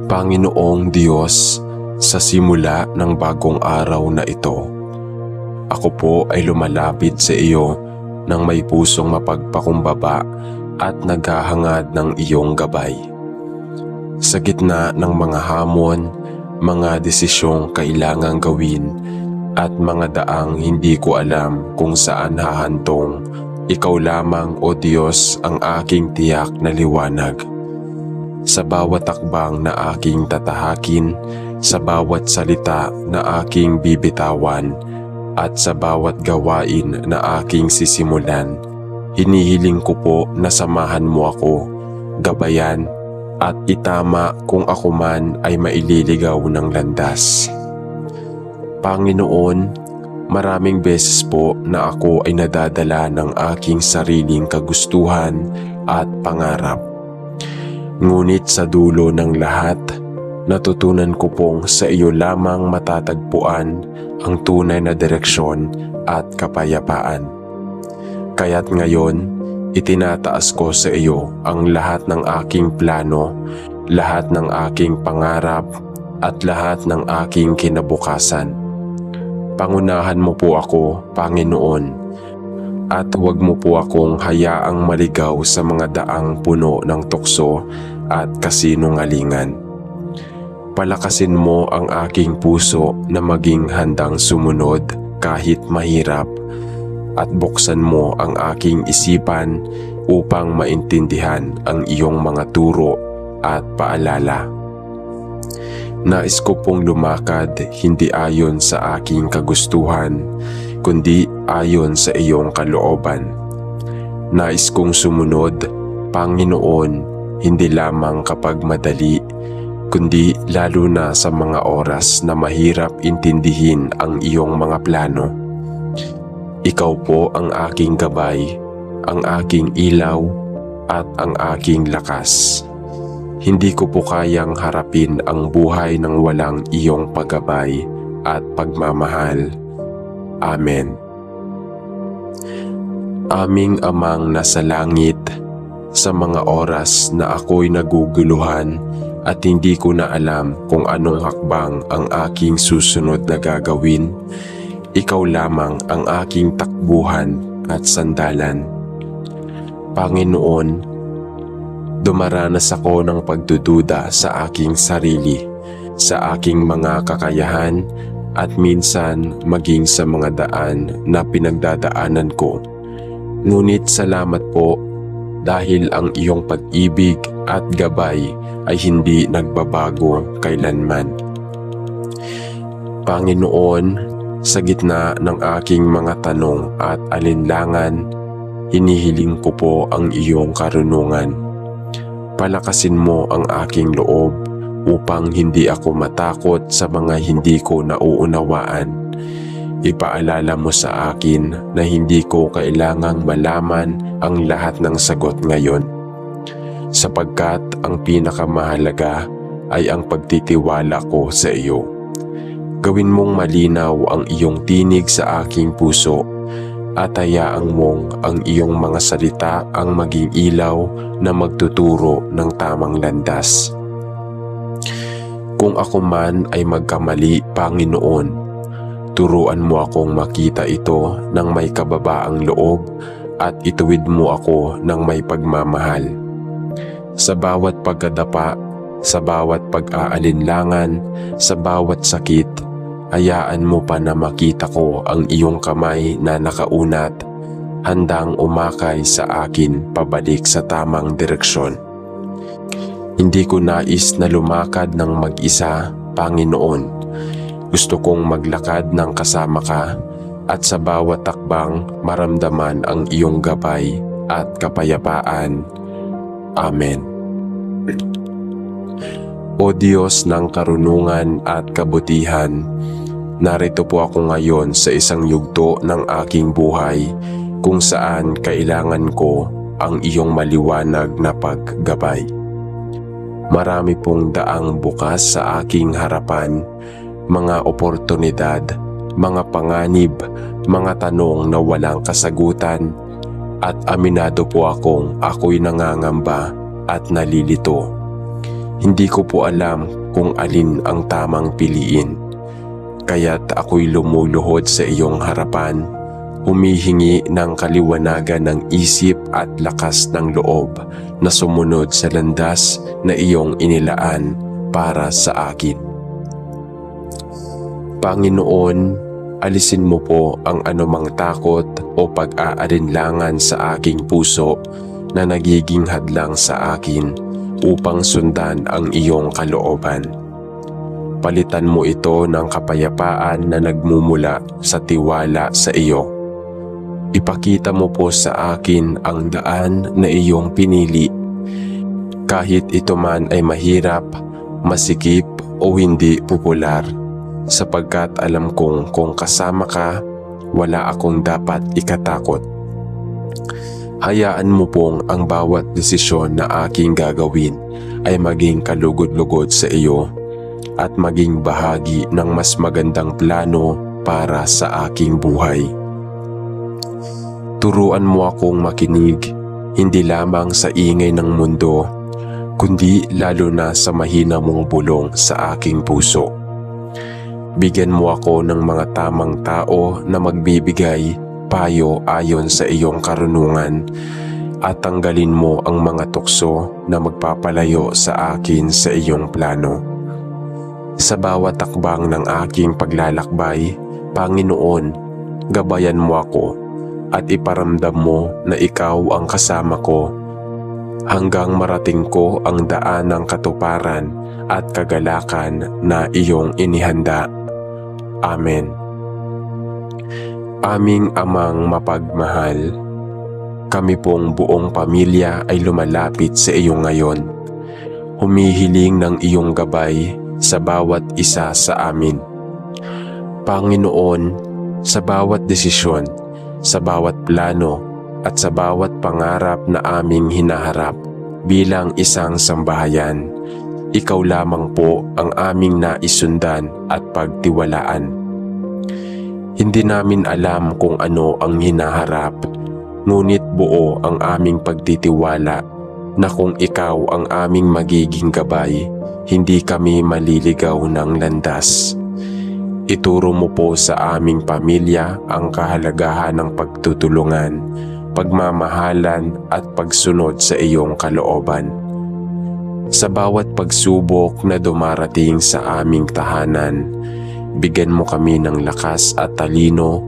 Panginoong Diyos, sa simula ng bagong araw na ito, ako po ay lumalapit sa iyo ng may pusong mapagpakumbaba at naghahangad ng iyong gabay. Sa gitna ng mga hamon, mga desisyong kailangang gawin at mga daang hindi ko alam kung saan hahantong, ikaw lamang o Diyos ang aking tiyak na liwanag. Sa bawat takbang na aking tatahakin, sa bawat salita na aking bibitawan, at sa bawat gawain na aking sisimulan, hinihiling ko po na samahan mo ako, gabayan at itama kung ako man ay maililigaw ng landas. Panginoon, maraming beses po na ako ay nadadala ng aking sariling kagustuhan at pangarap. Ngunit sa dulo ng lahat, natutunan ko pong sa iyo lamang matatagpuan ang tunay na direksyon at kapayapaan. Kaya't ngayon, itinataas ko sa iyo ang lahat ng aking plano, lahat ng aking pangarap, at lahat ng aking kinabukasan. Pangunahan mo po ako, Panginoon, at huwag mo po akong hayaang maligaw sa mga daang puno ng tukso at kasinungalingan. Palakasin mo ang aking puso na maging handang sumunod kahit mahirap, at buksan mo ang aking isipan upang maintindihan ang iyong mga turo at paalala. Nais ko pong lumakad hindi ayon sa aking kagustuhan, kundi ayon sa iyong kalooban. Nais kong sumunod, Panginoon, hindi lamang kapag madali, kundi lalo na sa mga oras na mahirap intindihin ang iyong mga plano. Ikaw po ang aking gabay, ang aking ilaw, at ang aking lakas. Hindi ko po kayang harapin ang buhay ng walang iyong paggabay at pagmamahal. Amen. Aming Amang nasa langit, sa mga oras na ako'y naguguluhan at hindi ko na alam kung anong hakbang ang aking susunod na gagawin, ikaw lamang ang aking takbuhan at sandalan. Panginoon, dumaranas ako ng pagdududa sa aking sarili, sa aking mga kakayahan, at minsan maging sa mga daan na pinagdadaanan ko. Ngunit salamat po dahil ang iyong pag-ibig at gabay ay hindi nagbabago kailanman. Panginoon, sa gitna ng aking mga tanong at alinlangan, hinihiling ko po ang iyong karunungan. Palakasin mo ang aking loob upang hindi ako matakot sa mga hindi ko nauunawaan. Ipaalala mo sa akin na hindi ko kailangang malaman ang lahat ng sagot ngayon, sapagkat ang pinakamahalaga ay ang pagtitiwala ko sa iyo. Gawin mong malinaw ang iyong tinig sa aking puso at hayaang mong ang iyong mga salita ang maging ilaw na magtuturo ng tamang landas. Kung ako man ay magkamali, Panginoon, turuan mo akong makita ito ng may kababaang loob at ituwid mo ako ng may pagmamahal. Sa bawat pagkadapa, sa bawat pag-aalinlangan, sa bawat sakit, hayaan mo pa na makita ko ang iyong kamay na nakaunat, handang umakay sa akin pabalik sa tamang direksyon. Hindi ko nais na lumakad ng mag-isa, Panginoon. Gusto kong maglakad ng kasama ka at sa bawat takbang maramdaman ang iyong gabay at kapayapaan. Amen. O Diyos ng karunungan at kabutihan, narito po ako ngayon sa isang yugto ng aking buhay kung saan kailangan ko ang iyong maliwanag na paggabay. Marami pong daang bukas sa aking harapan, mga oportunidad, mga panganib, mga tanong na walang kasagutan, at aminado po akong ako'y nangangamba at nalilito. Hindi ko po alam kung alin ang tamang piliin. Kaya't ako'y lumuluhod sa iyong harapan, humihingi ng kaliwanagan ng isip at lakas ng loob na sumunod sa landas na iyong inilaan para sa akin. Panginoon, alisin mo po ang anumang takot o pag-aalinlangan sa aking puso na nagiging hadlang sa akin upang sundan ang iyong kalooban. Palitan mo ito ng kapayapaan na nagmumula sa tiwala sa iyo. Ipakita mo po sa akin ang daan na iyong pinili, kahit ito man ay mahirap, masikip o hindi popular, sapagkat alam kong kung kasama ka, wala akong dapat ikatakot. Hayaan mo pong ang bawat desisyon na aking gagawin ay maging kalugod-lugod sa iyo at maging bahagi ng mas magandang plano para sa aking buhay. Turuan mo akong makinig, hindi lamang sa ingay ng mundo, kundi lalo na sa mahina mong bulong sa aking puso. Bigyan mo ako ng mga tamang tao na magbibigay payo ayon sa iyong karunungan at tanggalin mo ang mga tukso na magpapalayo sa akin sa iyong plano. Sa bawat takbang ng aking paglalakbay, Panginoon, gabayan mo ako at iparamdam mo na ikaw ang kasama ko hanggang marating ko ang daan ng katuparan at kagalakan na iyong inihanda. Amen. Aming Amang mapagmahal, kami pong buong pamilya ay lumalapit sa iyo ngayon. Humihiling ng iyong gabay sa bawat isa sa amin. Panginoon, sa bawat desisyon, sa bawat plano at sa bawat pangarap na aming hinaharap bilang isang sambahayan, ikaw lamang po ang aming naisundan at pagtiwalaan. Hindi namin alam kung ano ang hinaharap, ngunit buo ang aming pagtitiwala na kung ikaw ang aming magiging gabay, hindi kami maliligaw ng landas. Ituro mo po sa aming pamilya ang kahalagahan ng pagtutulungan, pagmamahalan at pagsunod sa iyong kalooban. Sa bawat pagsubok na dumarating sa aming tahanan, bigyan mo kami ng lakas at talino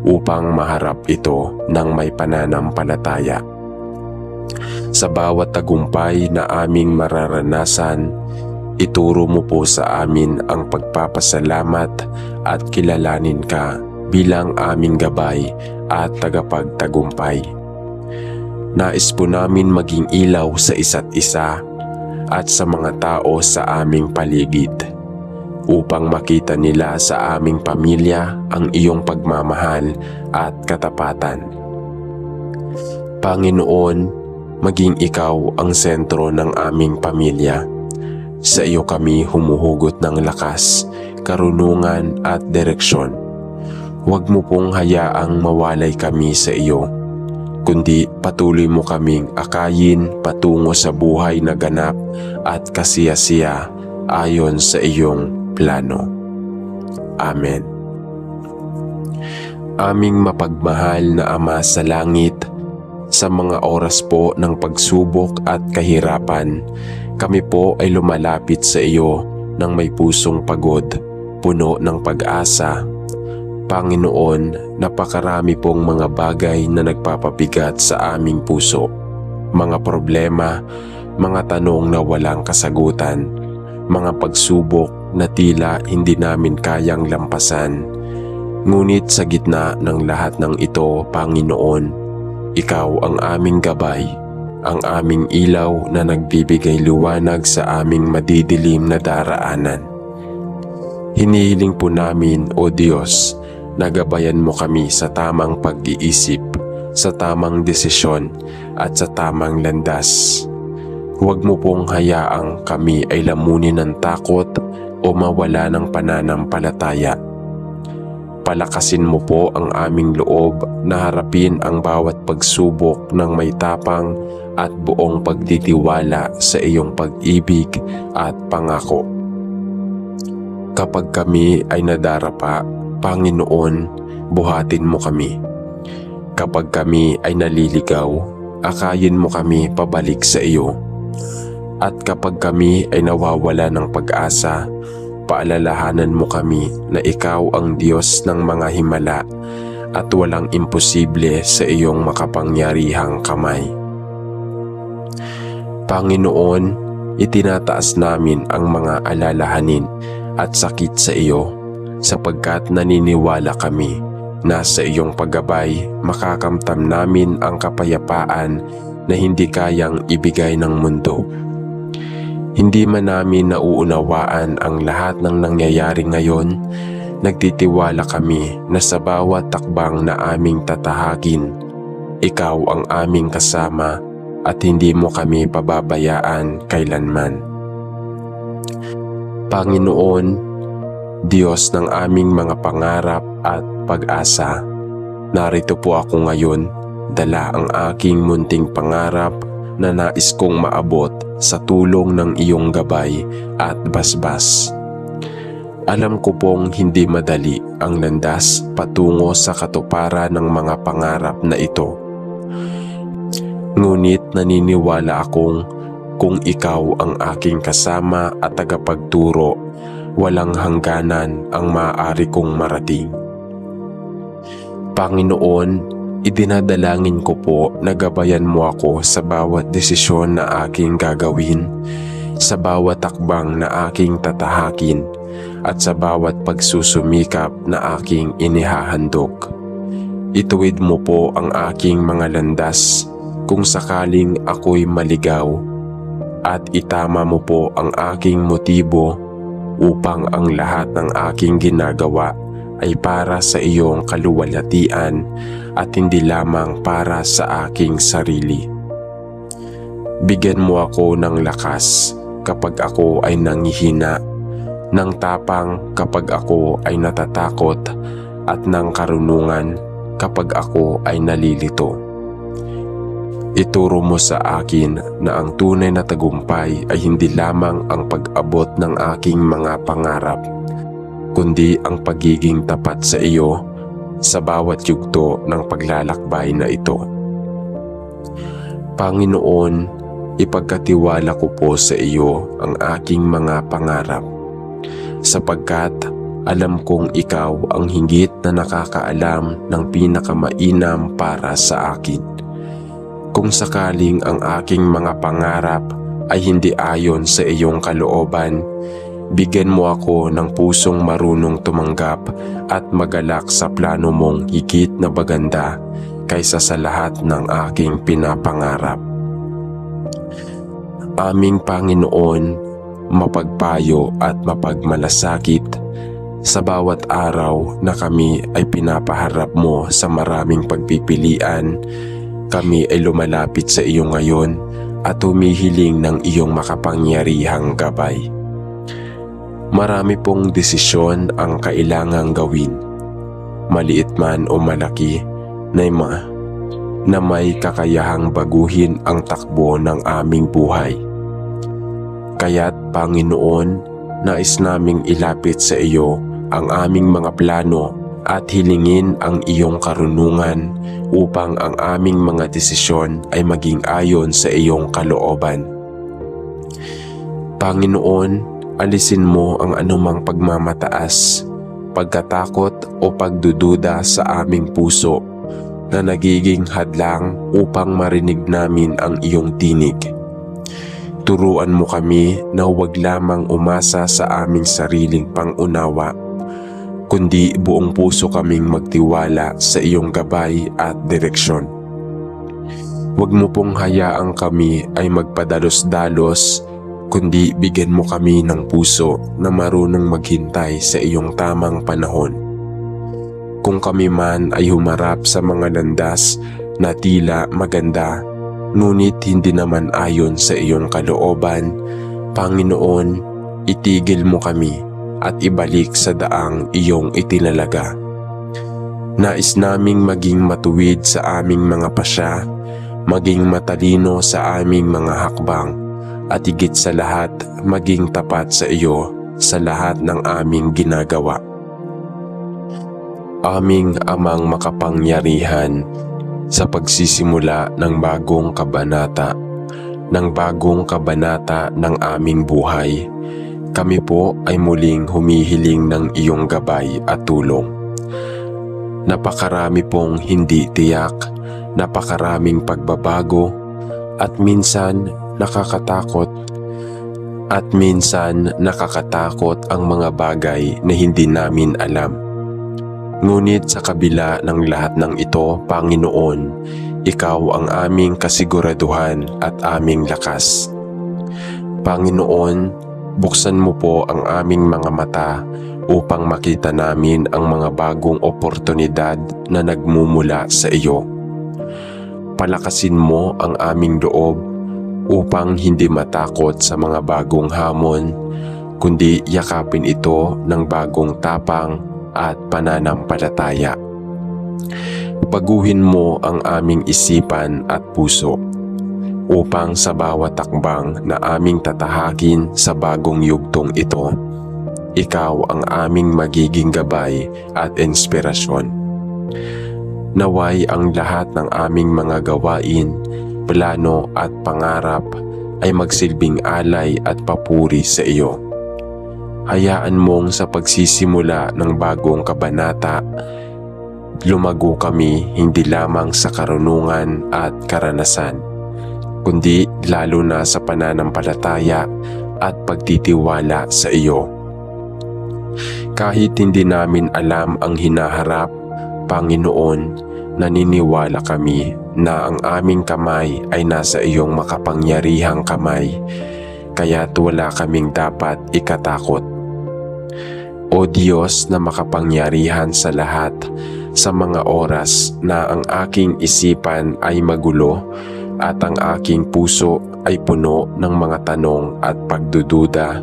upang maharap ito ng may pananampalataya. Sa bawat tagumpay na aming mararanasan, ituro mo po sa amin ang pagpapasalamat at kilalanin ka bilang aming gabay at tagapagtagumpay. Nais po namin maging ilaw sa isa't isa at sa mga tao sa aming paligid, upang makita nila sa aming pamilya ang iyong pagmamahal at katapatan. Panginoon, maging ikaw ang sentro ng aming pamilya. Sa iyo kami humuhugot ng lakas, karunungan at direksyon. Huwag mo pong hayaang mawalay kami sa iyo, kundi patuloy mo kaming akayin patungo sa buhay na ganap at kasiyasiya ayon sa iyong plano. Amen. Aming mapagmahal na Ama sa langit, sa mga oras po ng pagsubok at kahirapan, kami po ay lumalapit sa iyo ng may pusong pagod, puno ng pag-asa. Panginoon, napakarami pong mga bagay na nagpapabigat sa aming puso, mga problema, mga tanong na walang kasagutan, mga pagsubok na tila hindi namin kayang lampasan. Ngunit sa gitna ng lahat ng ito, Panginoon, ikaw ang aming gabay, ang aming ilaw na nagbibigay liwanag sa aming madidilim na daraanan. Hinihiling po namin, O Diyos, na gabayan mo kami sa tamang pag-iisip, sa tamang desisyon at sa tamang landas. Huwag mo pong hayaang kami ay lamunin ng takot o mawala ng pananampalataya. Palakasin mo po ang aming loob na harapin ang bawat pagsubok ng may tapang at buong pagtitiwala sa iyong pag-ibig at pangako. Kapag kami ay nadarapa, Panginoon, buhatin mo kami. Kapag kami ay naliligaw, akayin mo kami pabalik sa iyo. At kapag kami ay nawawala ng pag-asa, paalalahanan mo kami na ikaw ang Diyos ng mga himala at walang imposible sa iyong makapangyarihang kamay. Panginoon, itinataas namin ang mga alalahanin at sakit sa iyo sapagkat naniniwala kami na sa iyong paggabay makakamtam namin ang kapayapaan na hindi kayang ibigay ng mundo. Hindi man namin nauunawaan ang lahat ng nangyayari ngayon, nagtitiwala kami na sa bawat takbang na aming tatahakin, ikaw ang aming kasama at hindi mo kami pababayaan kailanman. Panginoon, Diyos ng aming mga pangarap at pag-asa, narito po ako ngayon, dala ang aking munting pangarap na nais kong maabot sa tulong ng iyong gabay at basbas. Alam ko pong hindi madali ang landas patungo sa katuparan ng mga pangarap na ito. Ngunit naniniwala akong kung ikaw ang aking kasama at tagapagturo, walang hangganan ang maaari kong marating. Panginoon, idinadalangin ko po na gabayan mo ako sa bawat desisyon na aking gagawin, sa bawat takbang na aking tatahakin, at sa bawat pagsusumikap na aking inihahandog. Ituwid mo po ang aking mga landas kung sakaling ako'y maligaw, at itama mo po ang aking motibo upang ang lahat ng aking ginagawa ay para sa iyong kaluwalhatian at hindi lamang para sa aking sarili. Bigyan mo ako ng lakas kapag ako ay nanghihina, ng tapang kapag ako ay natatakot, at ng karunungan kapag ako ay nalilito. Ituro mo sa akin na ang tunay na tagumpay ay hindi lamang ang pag-abot ng aking mga pangarap, kundi ang pagiging tapat sa iyo sa bawat yugto ng paglalakbay na ito. Panginoon, ipagkatiwala ko po sa iyo ang aking mga pangarap, sapagkat alam kong ikaw ang higit na nakakaalam ng pinakamainam para sa akin. Kung sakaling ang aking mga pangarap ay hindi ayon sa iyong kalooban, bigyan mo ako ng pusong marunong tumanggap at magalak sa plano mong higit na maganda kaysa sa lahat ng aking pinapangarap. Aming Panginoon, mapagpayo at mapagmalasakit, sa bawat araw na kami ay pinapaharap mo sa maraming pagpipilian, kami ay lumalapit sa iyo ngayon at humihiling ng iyong makapangyarihang gabay. Marami pong desisyon ang kailangang gawin, maliit man o malaki, na may kakayahang baguhin ang takbo ng aming buhay. Kaya't Panginoon, nais naming ilapit sa iyo ang aming mga plano at hilingin ang iyong karunungan upang ang aming mga desisyon ay maging ayon sa iyong kalooban. Panginoon, alisin mo ang anumang pagmamataas, pagkatakot o pagdududa sa aming puso na nagiging hadlang upang marinig namin ang iyong tinig. Turuan mo kami na huwag lamang umasa sa aming sariling pangunawa, kundi buong puso kaming magtiwala sa iyong gabay at direksyon. Huwag mo pong hayaang kami ay magpadalos-dalos, kundi bigyan mo kami ng puso na marunong maghintay sa iyong tamang panahon. Kung kami man ay humarap sa mga landas na tila maganda, ngunit hindi naman ayon sa iyong kalooban, Panginoon, itigil mo kami at ibalik sa daang iyong itinalaga. Nais naming maging matuwid sa aming mga pasya, maging matalino sa aming mga hakbang, at higit sa lahat maging tapat sa iyo sa lahat ng aming ginagawa. Aming Amang makapangyarihan, sa pagsisimula ng bagong kabanata ng aming buhay, kami po ay muling humihiling ng iyong gabay at tulong. Napakarami pong hindi tiyak, napakaraming pagbabago, at minsan nakakatakot ang mga bagay na hindi namin alam. Ngunit sa kabila ng lahat ng ito, Panginoon, Ikaw ang aming kasiguraduhan at aming lakas. Panginoon, buksan mo po ang aming mga mata upang makita namin ang mga bagong oportunidad na nagmumula sa iyo. Palakasin mo ang aming loob upang hindi matakot sa mga bagong hamon, kundi yakapin ito ng bagong tapang at pananampalataya. Baguhin mo ang aming isipan at puso upang sa bawat takbang na aming tatahakin sa bagong yugtong ito, Ikaw ang aming magiging gabay at inspirasyon. Naway ang lahat ng aming mga gawain, plano at pangarap ay magsilbing alay at papuri sa iyo. Hayaan mong sa pagsisimula ng bagong kabanata, lumago kami hindi lamang sa karunungan at karanasan, kundi lalo na sa pananampalataya at pagtitiwala sa iyo. Kahit hindi namin alam ang hinaharap, Panginoon, naniniwala kami na ang aming kamay ay nasa iyong makapangyarihang kamay, kaya't wala kaming dapat ikatakot. O Diyos na makapangyarihan sa lahat, sa mga oras na ang aking isipan ay magulo at ang aking puso ay puno ng mga tanong at pagdududa,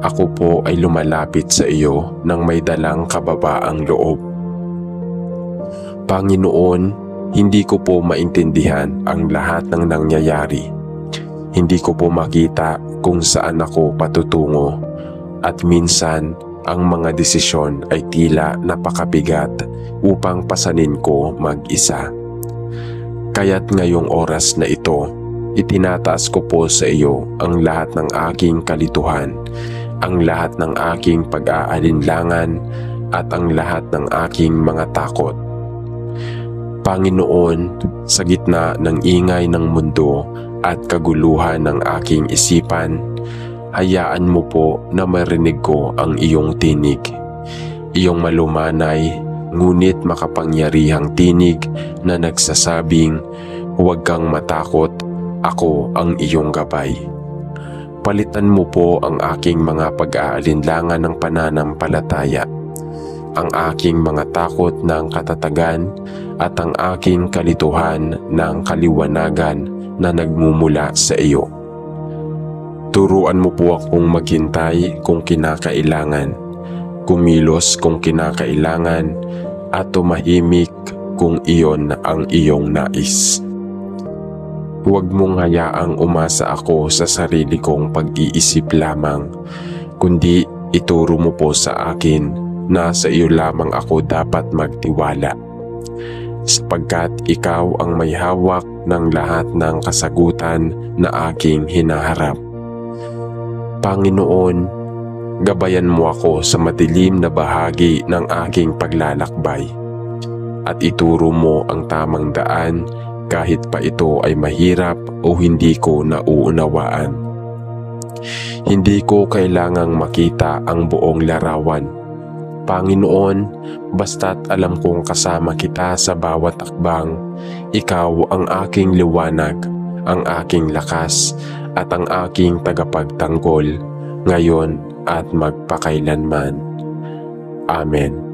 ako po ay lumalapit sa iyo ng may dalang kababaang loob. Panginoon, hindi ko po maintindihan ang lahat ng nangyayari. Hindi ko po makita kung saan ako patutungo, at minsan ang mga desisyon ay tila napakabigat upang pasanin ko mag-isa. Kaya't ngayong oras na ito, itinataas ko po sa iyo ang lahat ng aking kalituhan, ang lahat ng aking pag-aalinlangan, at ang lahat ng aking mga takot. Panginoon, sa gitna ng ingay ng mundo at kaguluhan ng aking isipan, hayaan mo po na marinig ko ang iyong tinig, iyong malumanay ngunit makapangyarihang tinig na nagsasabing, huwag kang matakot, ako ang iyong gabay. Palitan mo po ang aking mga pag-aalinlangan ng pananampalataya, ang aking mga takot ng katatagan, at ang aking kalituhan ng kaliwanagan na nagmumula sa iyo. Turuan mo po akong maghintay kung kinakailangan, kumilos kung kinakailangan, at tumahimik kung iyon ang iyong nais. Huwag mong hayaang umasa ako sa sarili kong pag-iisip lamang, kundi ituro mo po sa akin na sa iyo lamang ako dapat magtiwala, sapagkat ikaw ang may hawak ng lahat ng kasagutan na aking hinaharap. Panginoon, gabayan mo ako sa madilim na bahagi ng aking paglalakbay, at ituro mo ang tamang daan kahit pa ito ay mahirap o hindi ko nauunawaan. Hindi ko kailangang makita ang buong larawan, Panginoon, basta't alam kong kasama kita sa bawat akbang. Ikaw ang aking liwanag, ang aking lakas, at ang aking tagapagtanggol, ngayon at magpakailanman. Amen.